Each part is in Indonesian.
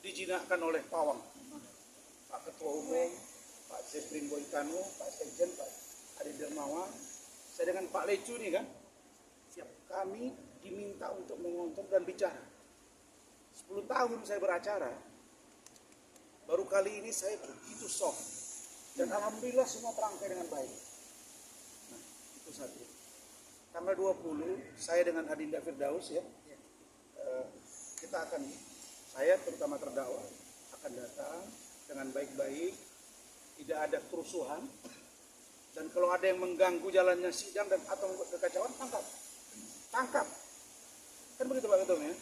dijinakkan oleh pawang. Pak Ketua Umum, Pak Zefrin Boykano, Pak Sekjen, Pak Adi Dermawan, saya dengan Pak Lecu nih kan, siap. Kami diminta untuk mengontrol dan bicara. 10 tahun saya beracara, baru kali ini saya begitu soft. Dan alhamdulillah semua terangkai dengan baik. Nah, itu satu. Tanggal 20, saya dengan Adinda Firdaus ya, kita akan, saya terutama terdakwa, akan datang dengan baik-baik, tidak ada kerusuhan, dan kalau ada yang mengganggu jalannya sidang dan atau kekacauan, tangkap, kan begitu Pak Ketua ya.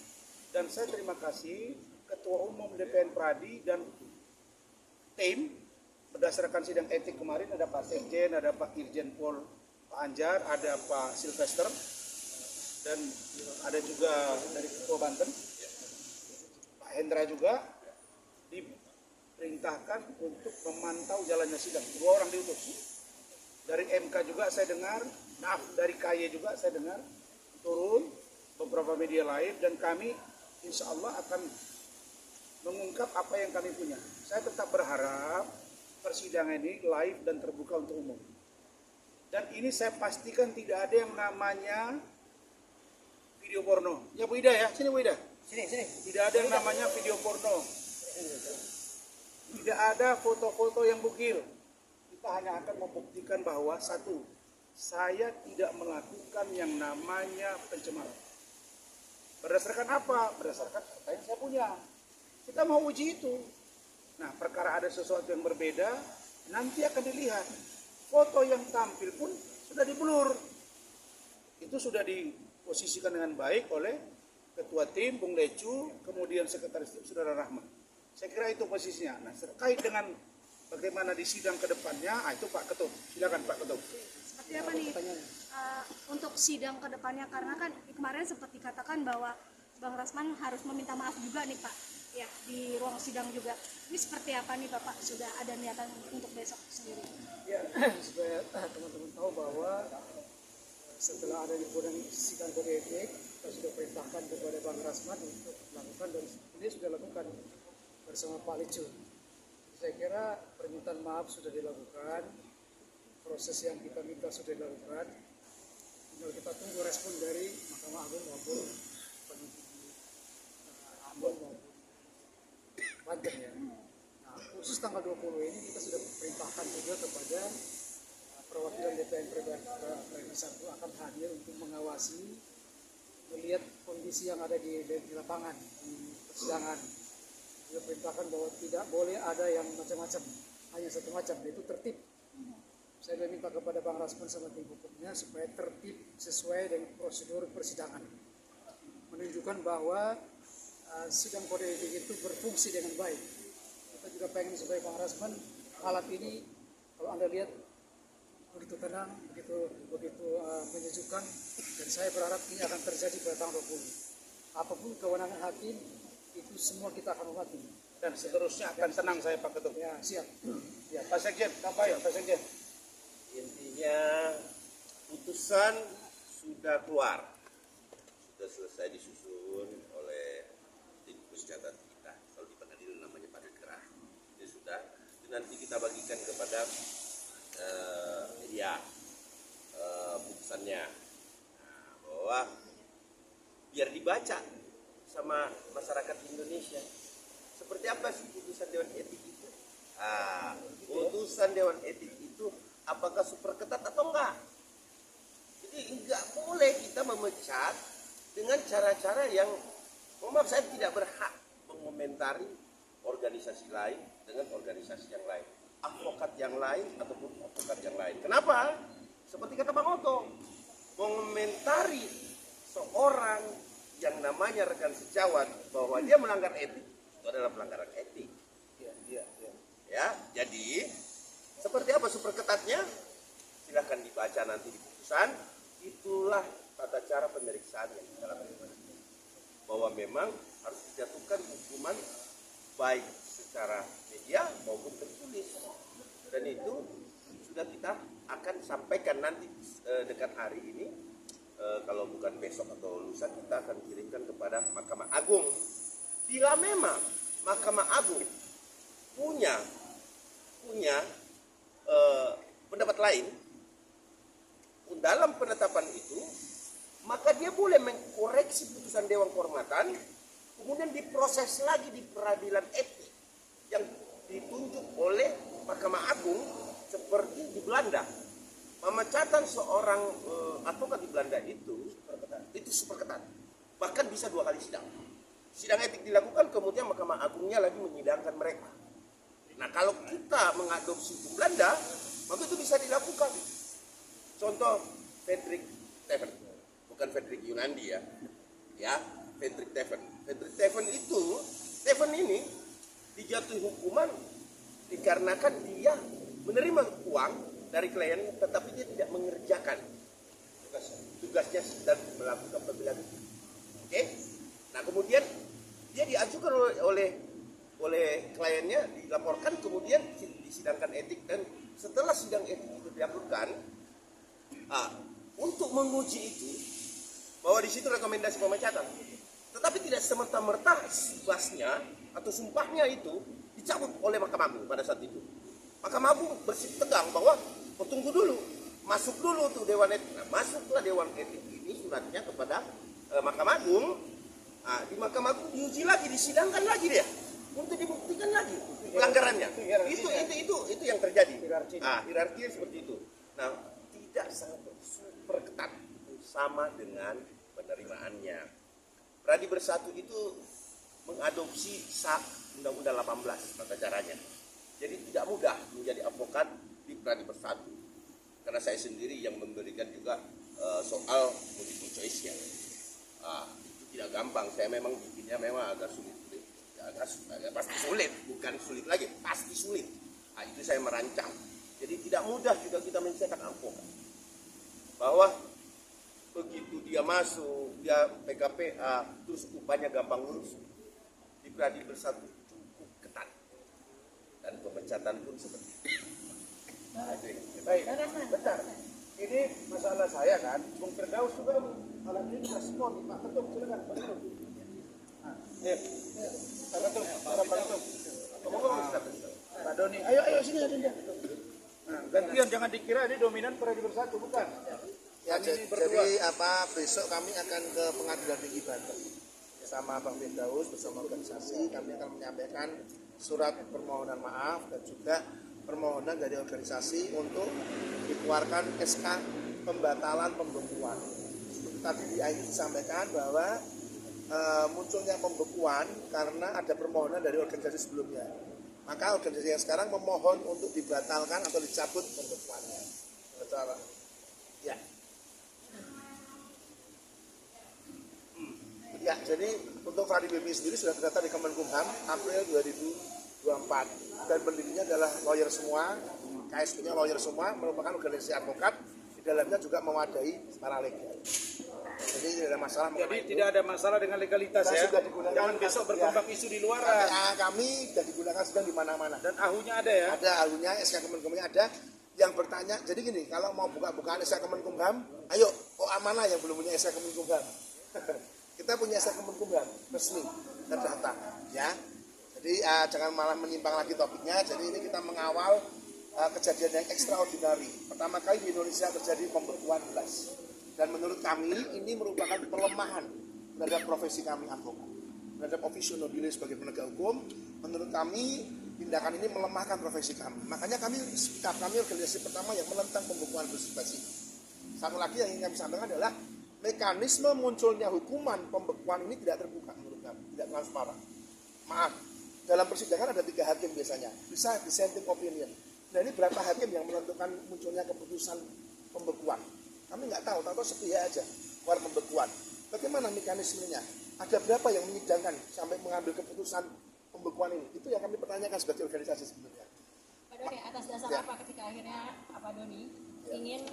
Dan saya terima kasih Ketua Umum DPN Pradi dan tim berdasarkan sidang etik kemarin, ada Pak Sekjen, ada Pak Irjen Pol Pak Anjar, ada Pak Silvester, dan ada juga dari Ketua Banten, Pak Hendra juga diperintahkan untuk memantau jalannya sidang. 2 orang diutus. Dari MK juga saya dengar, dari KY juga saya dengar, turun beberapa media lain, dan kami insya Allah akan mengungkap apa yang kami punya. Saya tetap berharap persidangan ini live dan terbuka untuk umum. Dan ini saya pastikan tidak ada yang namanya video porno. Ya Bu Ida ya, sini Bu Ida. Sini. Tidak ada yang namanya video porno. Tidak ada foto-foto yang bugil. Kita hanya akan membuktikan bahwa satu, saya tidak melakukan yang namanya pencemaran. Berdasarkan apa? Berdasarkan apa yang saya punya. Kita mau uji itu. Nah, perkara ada sesuatu yang berbeda, nanti akan dilihat. Foto yang tampil pun sudah diblur. Itu sudah diposisikan dengan baik oleh Ketua Tim, Bung Lecu, kemudian Sekretaris Tim, Saudara Rahmat. Saya kira itu posisinya. Nah, terkait dengan bagaimana di sidang ke depannya, itu Pak Ketum. Silakan Pak Ketum. Seperti apa nih untuk sidang ke depannya? Karena kan kemarin sempat dikatakan bahwa Bang Rasman harus meminta maaf juga nih Pak, ya di ruang sidang juga. Ini seperti apa nih Bapak? Sudah ada niatan untuk besok sendiri? Ya, supaya teman-teman tahu bahwa setelah ada sidang kode etik, kita sudah perintahkan kepada Bang Rasman untuk melakukan, dan ini sudah lakukan bersama Pak Lecu. Saya kira permintaan maaf sudah dilakukan, proses yang kita minta sudah dilakukan, tinggal kita tunggu respon dari Mahkamah Agung maupun penyidik Ambon maupun Banten ya. Nah, khusus tanggal 20 ini kita sudah perintahkan juga kepada perwakilan DPN Prodi 1 akan hadir untuk mengawasi, melihat kondisi yang ada di lapangan, di persidangan. Kita perintahkan bahwa tidak boleh ada yang macam-macam, hanya satu macam, yaitu tertib. Saya sudah minta kepada Bang Rasman sama tim hukumnya supaya tertib sesuai dengan prosedur persidangan, menunjukkan bahwa sidang kode etik itu berfungsi dengan baik. Kita juga pengen supaya Bang Rasman alat ini, kalau Anda lihat, begitu tenang, begitu menyejukkan, dan saya berharap ini akan terjadi pada tanggal 20. Apapun kewenangan hakim, itu semua kita akan hormati. Dan seterusnya akan tenang saya Pak Ketum. Ya, siap. Ya, Pak Sekjen, apa ya Pak Sekjen? Intinya putusan sudah keluar, sudah selesai disusun oleh tim pencatat kita. Kalau di pengadilan namanya pada gerah. Ini sudah, itu nanti kita bagikan kepada media putusannya, bahwa biar dibaca sama masyarakat Indonesia seperti apa sih putusan Dewan Etik itu. Putusan Dewan Etik itu apakah super ketat atau enggak? Jadi enggak boleh kita memecat dengan cara-cara yang, maaf, saya tidak berhak mengomentari organisasi lain dengan organisasi yang lain, advokat yang lain ataupun advokat yang lain. Kenapa? Seperti kata Bang Oto, mengomentari seorang yang namanya rekan sejawat bahwa dia melanggar etik, itu adalah pelanggaran etik. Ya, jadi seperti apa super ketatnya? Silahkan dibaca nanti di putusan. Itulah tata cara pemeriksaan yang kita lakukan, bahwa memang harus dijatuhkan hukuman baik secara media maupun tertulis, dan itu sudah kita akan sampaikan nanti dekat hari ini. Kalau bukan besok atau lusa, kita akan kirimkan kepada Mahkamah Agung. Bila memang Mahkamah Agung punya pendapat lain dalam penetapan itu, maka dia boleh mengkoreksi putusan Dewan Kehormatan, kemudian diproses lagi di peradilan etik yang ditunjuk oleh Mahkamah Agung seperti di Belanda. Pemecatan seorang advokat di Belanda itu super ketat. Bahkan bisa 2 kali sidang. Sidang etik dilakukan, kemudian Mahkamah Agungnya lagi menyidangkan mereka. Nah, kalau kita mengadopsi itu Belanda, maka itu bisa dilakukan. Contoh Frederik Teven, bukan Frederik Yunandi ya, Frederik Teven. Frederik Teven ini dijatuhi hukuman dikarenakan dia menerima uang dari klien, tetapi dia tidak mengerjakan tugasnya dan melakukan pembelaan. Oke? Nah, kemudian dia diajukan oleh kliennya, dilaporkan, kemudian disidangkan etik, dan setelah sidang etik itu dilakukan, untuk menguji itu bahwa di situ rekomendasi pemecatan, tetapi tidak semerta-merta tugasnya atau sumpahnya itu dicabut oleh Mahkamah Agung pada saat itu. Mahkamah Agung bersih tegang bahwa tunggu dulu, masuk dulu tuh Dewan Etik. Nah, masuklah Dewan Etik ini suratnya kepada Mahkamah Agung. Nah, di Mahkamah Agung diuji lagi, disidangkan lagi dia untuk dibuktikan lagi pelanggarannya. Itu yang terjadi. Hierarkinya seperti itu. Nah, tidak sangat super ketat sama dengan penerimaannya. Pradi Bersatu itu mengadopsi Undang-Undang 18 tata caranya. Jadi tidak mudah menjadi advokat di Pradi Bersatu. Karena saya sendiri yang memberikan juga soal multiple choice-nya. Itu tidak gampang. Saya memang bikinnya memang agak sulit. Pasti sulit, bukan sulit lagi, pasti sulit. Itu saya merancang. Jadi tidak mudah juga kita mencetak advokat. Bahwa begitu dia masuk, dia PKPA, terus upahnya gampang lurus. Di Pradi Bersatu cukup ketat. Dan pemecatan pun seperti itu. Baik, bentar. Ini masalah saya kan, Bung Firdaus juga malam ini respon, Pak Ketum, silakan Pak Ketum. Pak Ketum, Pak Ketum. Pak Doni, ayo sini ada dia. Nah, gantian, jangan dikira ini dominan Pradi Bersatu, bukan. Ya, jadi besok kami akan ke Pengadilan Tinggi Banten bersama Bang Firdaus, bersama organisasi. Kami akan menyampaikan surat permohonan maaf dan juga permohonan dari organisasi untuk dikeluarkan SK pembatalan pembekuan. Tadi disampaikan bahwa munculnya pembekuan karena ada permohonan dari organisasi sebelumnya. Maka organisasi yang sekarang memohon untuk dibatalkan atau dicabut pembekuannya. Ya. Ya, jadi untuk Fadi BPI sendiri sudah terdaftar di Kemenkumham April 2024 dan pendirinya adalah lawyer semua, KSP-nya lawyer semua, merupakan organisasi advokat, di dalamnya juga mewadai secara legal. Jadi tidak ada masalah. Jadi tidak ada masalah dengan legalitas ya. Jangan besok berkembang isu di luar. Kami sudah digunakan sedang di mana-mana. Dan ahunya ada ya? Ada ahunya, SK Kemenkumhamnya ada. Yang bertanya, jadi gini, kalau mau buka-bukaan SK Kemenkumham, ayo, mana yang belum punya SK Kemenkumham? Kita punya SK Kemenkumham resmi terdaftar, ya. Jadi jangan malah menyimpang lagi topiknya. Jadi ini kita mengawal kejadian yang extraordinary. Pertama kali di Indonesia terjadi pembekuan belas. Dan menurut kami ini merupakan pelemahan terhadap profesi kami advokat, terhadap official nobile sebagai penegak hukum. Menurut kami tindakan ini melemahkan profesi kami. Makanya kami organisasi pertama yang menentang pembekuan bersifat. Satu lagi yang ingin kami sampaikan adalah mekanisme munculnya hukuman pembekuan ini tidak terbuka menurut kami, tidak transparan. Maaf, dalam persidangan ada 3 hakim biasanya, bisa dissenting opinion. Nah ini berapa hakim yang menentukan munculnya keputusan pembekuan? Kami nggak tahu sepihak aja keluar pembekuan. Bagaimana mekanismenya? Ada berapa yang menyidangkan sampai mengambil keputusan pembekuan ini? Itu yang kami pertanyakan sebagai organisasi sebenarnya. Pak Doni, atas dasar apa ketika akhirnya Pak Doni ingin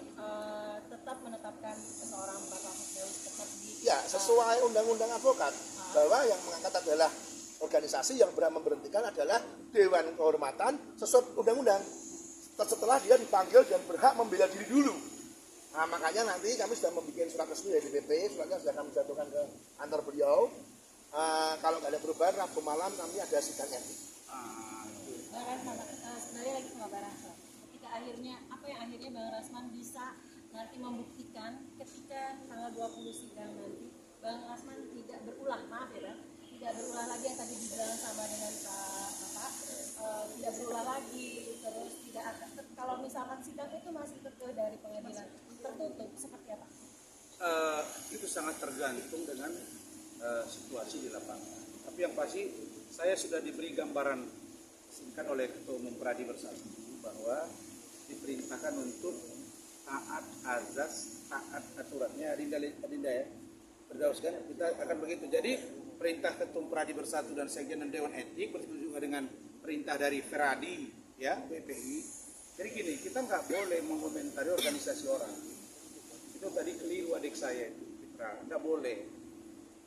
tetap menetapkan seseorang Bapak Firdaus tetap di... Ya, sesuai undang-undang advokat, bahwa yang mengangkat adalah organisasi, yang berhak memberhentikan adalah Dewan Kehormatan sesuai undang-undang. Setelah dia dipanggil dan berhak membela diri dulu. Nah, makanya nanti kami sudah membuat surat resmi dari DPP, suratnya sudah kami jatuhkan ke kantor beliau. Kalau nggak ada perubahan, Rabu malam kami ada sidang etik. Bang Rasman, kembali lagi ke Bang Rasman. Ketika akhirnya, apa yang akhirnya Bang Rasman bisa nanti membuktikan ketika tanggal 20 sidang nanti, Bang Rasman tidak berulang, maaf ya Bang, tidak berulang lagi yang tadi dibilang sama dengan Pak, tidak berulang lagi, terus tidak akan, kalau misalkan sidang itu masih kekeh dari pengadilan tertutup, seperti apa? Itu sangat tergantung dengan situasi di lapangan. Tapi yang pasti saya sudah diberi gambaran singkat oleh Ketua Umum Pradi Bersatu bahwa diperintahkan untuk taat azas, taat aturannya. Adinda ya, Firdaus kan kita akan begitu. Jadi perintah Ketua Umum Pradi Bersatu dan Sekjen dan Dewan Etik begitu juga dengan perintah dari Feradi ya BPI. Jadi gini, kita nggak boleh mengomentari organisasi orang. Itu tadi keliru adik saya itu, Fitra, nggak boleh.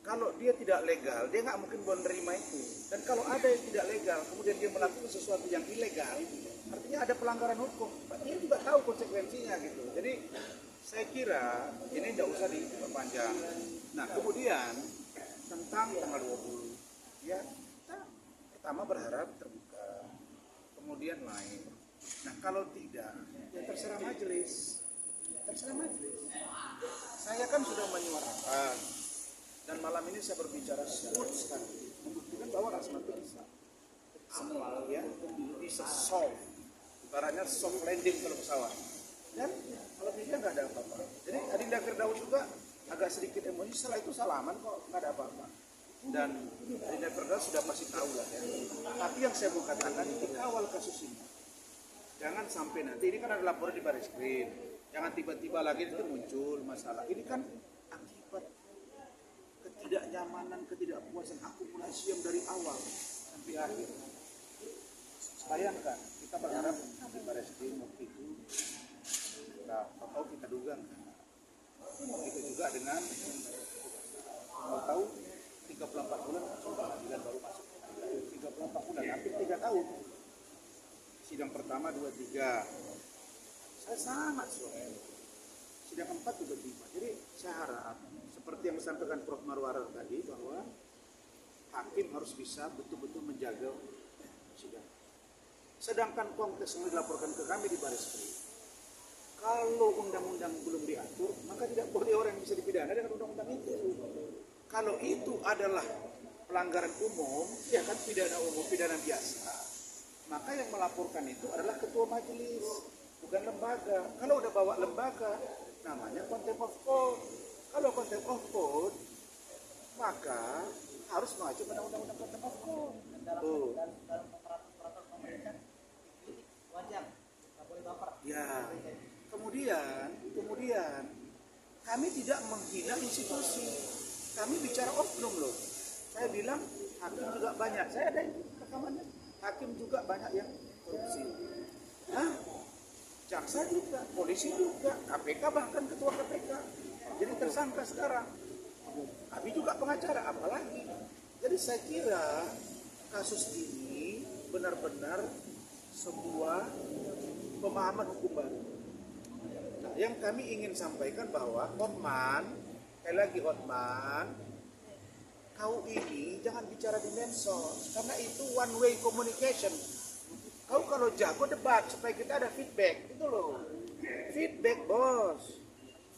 Kalau dia tidak legal, dia nggak mungkin menerima itu. Dan kalau ada yang tidak legal, kemudian dia melakukan sesuatu yang ilegal, artinya ada pelanggaran hukum. Dia juga tahu konsekuensinya gitu. Jadi saya kira ini tidak usah diperpanjang. Nah kemudian tentang tanggal 20, ya kita pertama berharap terbuka, kemudian lain. Nah kalau tidak, ya terserah majelis. Terserah majelis. Saya kan sudah menyuarakan. Dan malam ini saya berbicara smooth sekali, membuktikan bahwa Rasman itu bisa semua ya, bisa soft, ibaratnya soft landing kalau pesawat. Dan kalau bisa nggak ada apa-apa. Jadi Adinda Firdaus juga agak sedikit emosi, setelah itu salaman kok nggak ada apa-apa. Dan Adinda Firdaus sudah pasti tahu lah ya. Tapi yang saya mau katakan, dikawal kasus ini. Jangan sampai nanti, ini kan ada laporan di Barreskrim, jangan tiba-tiba lagi itu muncul masalah. Ini kan akibat ketidaknyamanan, ketidakpuasan akumulasi yang dari awal sampai akhir. Bayangkan, kita berharap di Barreskrim waktu itu kita duga itu juga dengan mau tahu 34 bulan pengadilan baru masuk 34 bulan, hampir 3 tahun. Sidang pertama 2-3 saya sangat suka. Sidang 4 juga 5. Jadi saya harap seperti yang disampaikan Prof. Marwarar tadi bahwa hakim harus bisa betul-betul menjaga sidang. Sedangkan konteks yang dilaporkan ke kami di Barreskrim, kalau undang-undang belum diatur, maka tidak boleh orang yang bisa dipidana dengan undang-undang itu. Kalau itu adalah pelanggaran umum, ya kan pidana umum, pidana biasa, maka yang melaporkan itu adalah ketua majelis, bukan lembaga. Kalau udah bawa lembaga, namanya contempt of court. Kalau contempt of court, maka harus mengacu pada undang-undang contempt of court. Tuh. Ya. Kemudian kami tidak menghina institusi. Kami bicara oknum loh. Saya bilang hakim juga banyak. Saya ada rekamannya. Hakim juga banyak yang korupsi. Hah? Jaksa juga, polisi juga, KPK bahkan ketua KPK. Jadi tersangka sekarang. Kami juga pengacara, apalagi. Jadi saya kira kasus ini benar-benar sebuah pemahaman hukum baru. Nah, yang kami ingin sampaikan bahwa Hotman, sekali lagi Hotman, kau ini jangan bicara di medsos, karena itu one way communication. Kau kalau jago debat supaya kita ada feedback, itu loh. Feedback bos,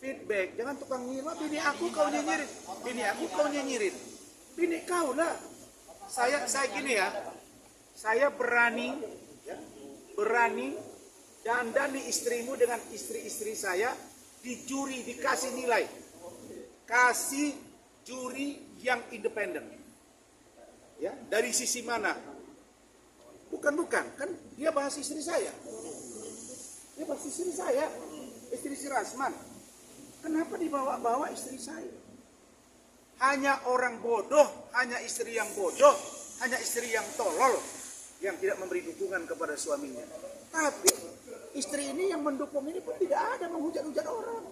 feedback. Jangan tukang nyimak. Bini aku kau nyinyirin, bini aku kau nyinyirin, bini kau lah. Saya gini ya, saya berani dandani istrimu dengan istri-istri saya di juri, dikasih nilai, kasih juri yang independen. Ya, dari sisi mana? Bukan, kan dia bahas istri saya. Dia bahas istri saya, istri si Rasman. Kenapa dibawa-bawa istri saya? Hanya orang bodoh, hanya istri yang bodoh, hanya istri yang tolol yang tidak memberi dukungan kepada suaminya. Tapi istri ini yang mendukung ini pun tidak ada menghujat-hujat orang.